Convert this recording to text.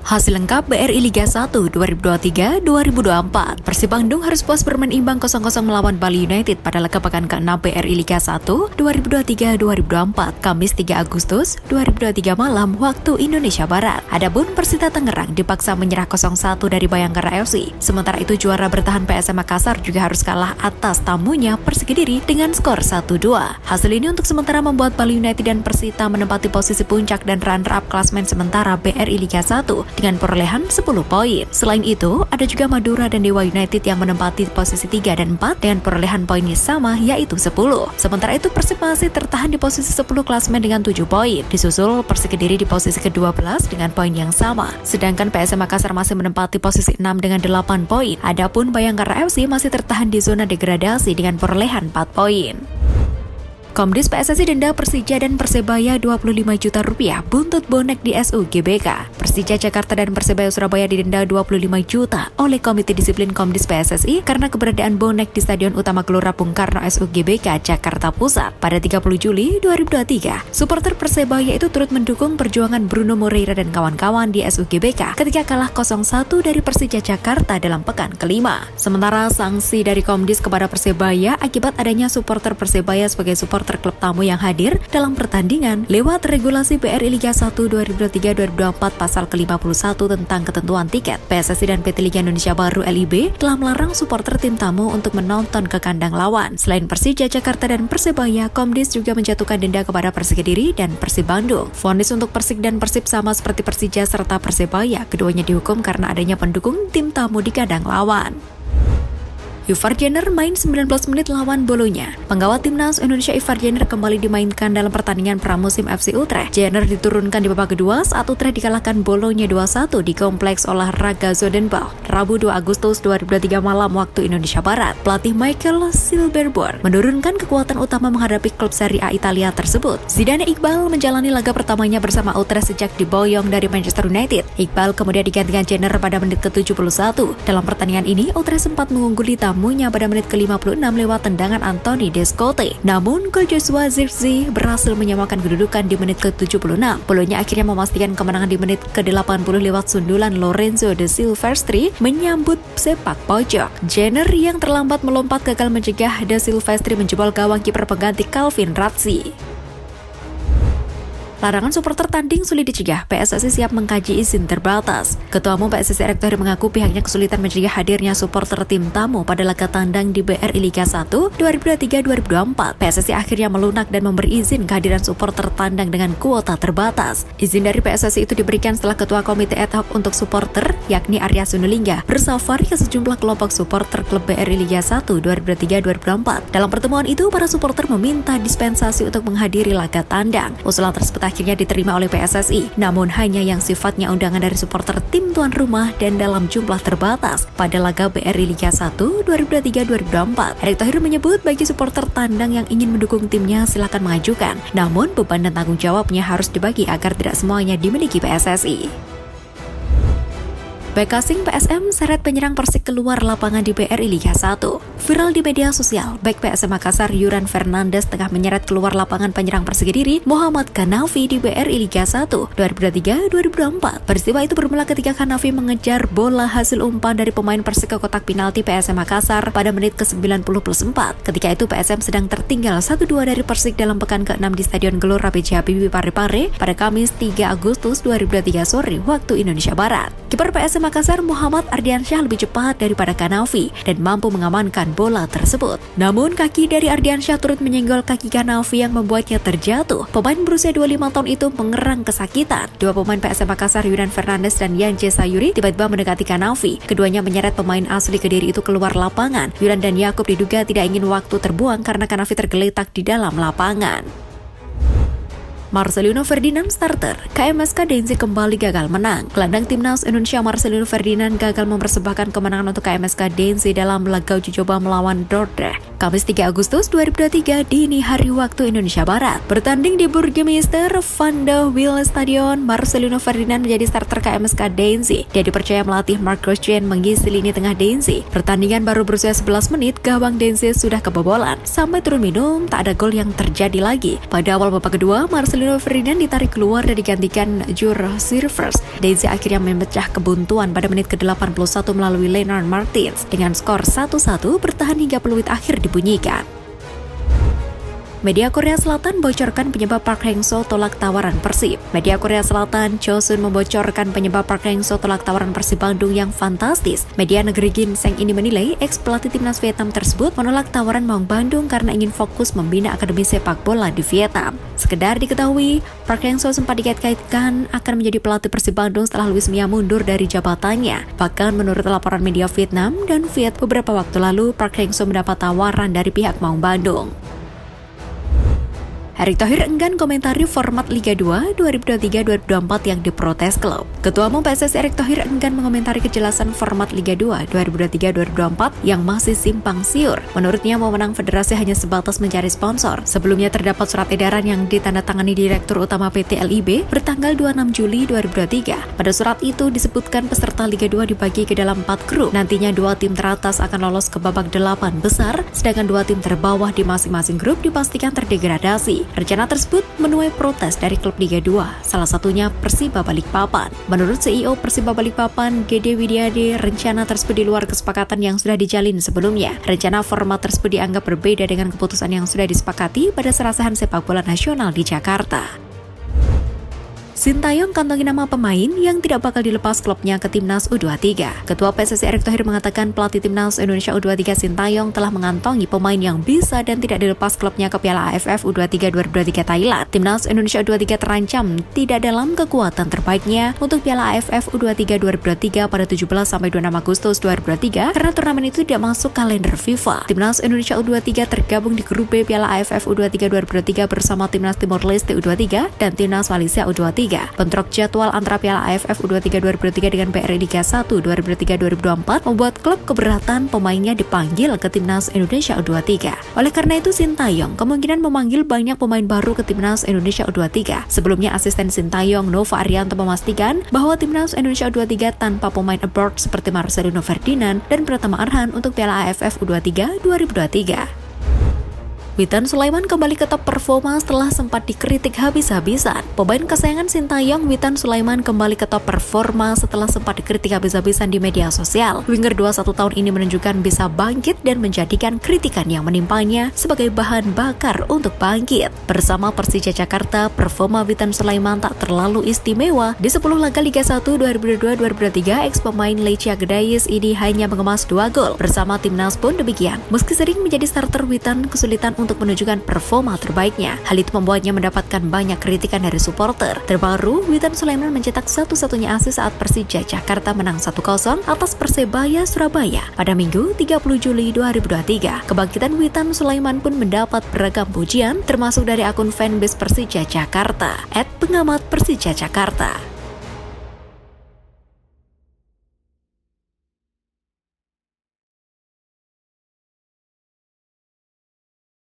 Hasil lengkap BRI Liga 1 2023-2024. Persib Bandung harus puas bermain imbang 0-0 melawan Bali United pada laga pekan ke-6 BRI Liga 1 2023-2024 Kamis 3 Agustus 2023 malam waktu Indonesia Barat. Adapun Persita Tangerang dipaksa menyerah 0-1 dari Bayangkara FC. Sementara itu juara bertahan PSM Makassar juga harus kalah atas tamunya Persik Kediri dengan skor 1-2. Hasil ini untuk sementara membuat Bali United dan Persita menempati posisi puncak dan runner-up klasmen sementara BRI Liga 1 dengan perolehan 10 poin. Selain itu, ada juga Madura dan Dewa United yang menempati posisi 3 dan 4 dengan perolehan poinnya sama yaitu 10. Sementara itu Persib masih tertahan di posisi 10 klasmen dengan 7 poin. Disusul Persik Kediri di posisi ke-12 dengan poin yang sama. Sedangkan PSM Makassar masih menempati posisi 6 dengan 8 poin. Adapun Bayangkara FC masih tertahan di zona degradasi dengan perolehan 4 poin. Komdis PSSI denda Persija dan Persebaya 25 juta rupiah buntut bonek di SUGBK. Persija Jakarta dan Persebaya Surabaya didenda 25 juta oleh Komite Disiplin Komdis PSSI karena keberadaan bonek di Stadion Utama Gelora Bung Karno SUGBK Jakarta Pusat pada 30 Juli 2023. Supporter Persebaya itu turut mendukung perjuangan Bruno Moreira dan kawan-kawan di SUGBK ketika kalah 0-1 dari Persija Jakarta dalam pekan kelima. Sementara sanksi dari Komdis kepada Persebaya akibat adanya supporter Persebaya sebagai supporter klub tamu yang hadir dalam pertandingan lewat regulasi BRI Liga 1 2023-2024 pasal ke-51 tentang ketentuan tiket. PSSI dan PT Liga Indonesia Baru LIB telah melarang supporter tim tamu untuk menonton ke kandang lawan. Selain Persija Jakarta dan Persebaya, Komdis juga menjatuhkan denda kepada Persik Kediri dan Persib Bandung. Vonis untuk Persik dan Persib sama seperti Persija serta Persebaya, keduanya dihukum karena adanya pendukung tim tamu di kandang lawan. Ivar Jenner main 19 menit lawan Bolonya. Penggawa timnas Indonesia Ivar Jenner kembali dimainkan dalam pertandingan pramusim FC Utrecht. Jenner diturunkan di babak kedua saat Utrecht dikalahkan Bolonya 2-1 di Kompleks Olahraga Zodenbal, Rabu 2 Agustus 2023 malam waktu Indonesia Barat. Pelatih Michael Silverborn menurunkan kekuatan utama menghadapi klub Serie A Italia tersebut. Zidane Iqbal menjalani laga pertamanya bersama Utrecht sejak diboyong dari Manchester United. Iqbal kemudian digantikan Jenner pada menit ke-71. Dalam pertandingan ini, Utrecht sempat mengungguli tamunya pada menit ke-56 lewat tendangan Anthony Descote. Namun, gol Joshua Zirkzee berhasil menyamakan kedudukan di menit ke-76. Bolonya akhirnya memastikan kemenangan di menit ke-80 lewat sundulan Lorenzo De Silvestri menyambut sepak pojok. Jenner yang terlambat melompat gagal mencegah De Silvestri menjebol gawang kiper pengganti Calvin Ratzi. Larangan supporter tanding sulit dicegah, PSSI siap mengkaji izin terbatas. Ketua Umum PSSI Erick Thohir mengaku pihaknya kesulitan mencegah hadirnya supporter tim tamu pada laga tandang di BRI Liga 1 2023-2024. PSSI akhirnya melunak dan memberi izin kehadiran supporter tandang dengan kuota terbatas. Izin dari PSSI itu diberikan setelah Ketua Komite Ad Hoc untuk supporter, yakni Arya Sunulingga, bersafari ke sejumlah kelompok supporter klub BRI Liga 1 2023-2024. Dalam pertemuan itu, para supporter meminta dispensasi untuk menghadiri laga tandang. Usulan tersebut akhirnya diterima oleh PSSI, namun hanya yang sifatnya undangan dari supporter tim tuan rumah dan dalam jumlah terbatas pada laga BRI Liga 1 2023-2024. Erick Thohir menyebut bagi supporter tandang yang ingin mendukung timnya silakan mengajukan, namun beban dan tanggung jawabnya harus dibagi agar tidak semuanya dimiliki PSSI. Bek asing PSM seret penyerang Persik keluar lapangan di BRI Liga 1. Viral di media sosial, bek PSM Makassar Yuran Fernandes tengah menyeret keluar lapangan penyerang Persik Kediri Muhammad Kanafi di BRI Liga 1 2023-2024. Peristiwa itu bermula ketika Kanafi mengejar bola hasil umpan dari pemain Persik ke kotak penalti PSM Makassar pada menit ke-90+4. Ketika itu PSM sedang tertinggal 1-2 dari Persik dalam pekan ke-6 di Stadion Gelora B.J. Habibie Parepare pada Kamis 3 Agustus 2023 sore waktu Indonesia Barat. Kiper PSM Makassar Muhammad Ardiansyah lebih cepat daripada Kanafi dan mampu mengamankan bola tersebut. Namun kaki dari Ardiansyah turut menyenggol kaki Kanafi yang membuatnya terjatuh. Pemain berusia 25 tahun itu mengerang kesakitan. Dua pemain PSM Makassar Yuran Fernandes dan Yance Sayuri tiba-tiba mendekati Kanafi. Keduanya menyeret pemain asli Kediri itu keluar lapangan. Yuran dan Yakub diduga tidak ingin waktu terbuang karena Kanafi tergeletak di dalam lapangan. Marcelino Ferdinand starter, KMSK Denzi kembali gagal menang. Gelandang timnas Indonesia Marcelino Ferdinand gagal mempersembahkan kemenangan untuk KMSK Denzi dalam laga uji coba melawan Dordrecht. Kamis 3 Agustus 2023 dini hari waktu Indonesia Barat. Bertanding di Burgemeester van de Wiel Stadion, Marcelino Ferdinand menjadi starter KMSK Deinze. Dia dipercaya melatih Mark Rochien mengisi lini tengah Deinze. Pertandingan baru berusia 11 menit, gawang Deinze sudah kebobolan. Sampai turun minum, tak ada gol yang terjadi lagi. Pada awal babak kedua, Marcelino Ferdinand ditarik keluar dan digantikan Jur Sirvers. Deinze akhirnya memecah kebuntuan pada menit ke-81 melalui Lennart Martins. Dengan skor 1-1 bertahan hingga peluit akhir dibunyikan. Media Korea Selatan bocorkan penyebab Park Hang-seo tolak tawaran Persib. Media Korea Selatan Chosun membocorkan penyebab Park Hang-seo tolak tawaran Persib Bandung yang fantastis. Media negeri Ginseng ini menilai ex-pelatih timnas Vietnam tersebut menolak tawaran Maung Bandung karena ingin fokus membina akademi sepak bola di Vietnam. Sekedar diketahui, Park Hang-seo sempat dikait-kaitkan akan menjadi pelatih Persib Bandung setelah Luis Mia mundur dari jabatannya. Bahkan menurut laporan media Vietnam dan Viet, beberapa waktu lalu Park Hang-seo mendapat tawaran dari pihak Maung Bandung. Erick Thohir enggan komentari format Liga 2 2023-2024 yang diprotes klub. Ketua Umum PSSI Erick Thohir enggan mengomentari kejelasan format Liga 2 2023-2024 yang masih simpang siur. Menurutnya, wewenang federasi hanya sebatas mencari sponsor. Sebelumnya terdapat surat edaran yang ditandatangani Direktur Utama PT LIB bertanggal 26 Juli 2023. Pada surat itu disebutkan peserta Liga 2 dibagi ke dalam 4 grup. Nantinya 2 tim teratas akan lolos ke babak 8 besar, sedangkan 2 tim terbawah di masing-masing grup dipastikan terdegradasi. Rencana tersebut menuai protes dari klub Liga 2, salah satunya Persiba Balikpapan. Menurut CEO Persiba Balikpapan, Gede Widiade, rencana tersebut di luar kesepakatan yang sudah dijalin sebelumnya. Rencana format tersebut dianggap berbeda dengan keputusan yang sudah disepakati pada Serasahan Sepak Bola Nasional di Jakarta. Sintayong kantongi nama pemain yang tidak bakal dilepas klubnya ke Timnas U23. Ketua PSSI Erick Thohir mengatakan pelatih Timnas Indonesia U23 Sintayong telah mengantongi pemain yang bisa dan tidak dilepas klubnya ke Piala AFF U23 2023 Thailand. Timnas Indonesia U23 terancam tidak dalam kekuatan terbaiknya untuk Piala AFF U23 2023 pada 17-26 Agustus 2023 karena turnamen itu tidak masuk kalender FIFA. Timnas Indonesia U23 tergabung di grup B Piala AFF U23 2023 bersama Timnas Timor Leste U23 dan Timnas Malaysia U23. Bentrok jadwal antara Piala AFF U23 2023 dengan BRI Liga 1 2023-2024 membuat klub keberatan pemainnya dipanggil ke Timnas Indonesia U23. Oleh karena itu, Sintayong kemungkinan memanggil banyak pemain baru ke Timnas Indonesia U23. Sebelumnya, asisten Sintayong Nova Arianto memastikan bahwa Timnas Indonesia U23 tanpa pemain abroad seperti Marcelino Ferdinand dan Pratama Arhan untuk Piala AFF U23 2023. Witan Sulaiman kembali ke top performa setelah sempat dikritik habis-habisan. Pemain kesayangan Sintayong, Witan Sulaiman kembali ke top performa setelah sempat dikritik habis-habisan di media sosial. Winger 21 tahun ini menunjukkan bisa bangkit dan menjadikan kritikan yang menimpanya sebagai bahan bakar untuk bangkit. Bersama Persija Jakarta, performa Witan Sulaiman tak terlalu istimewa. Di 10 laga Liga 1 2022-2023, ex-pemain Lecia Gedais ini hanya mengemas 2 gol. Bersama timnas pun demikian. Meski sering menjadi starter, Witan kesulitan untuk menunjukkan performa terbaiknya. Hal itu membuatnya mendapatkan banyak kritikan dari supporter. Terbaru, Witan Sulaiman mencetak satu-satunya assist saat Persija Jakarta menang 1-0 atas Persebaya Surabaya pada Minggu 30 Juli 2023. Kebangkitan Witan Sulaiman pun mendapat beragam pujian, termasuk dari akun fanbase Persija Jakarta @pengamat Persija Jakarta.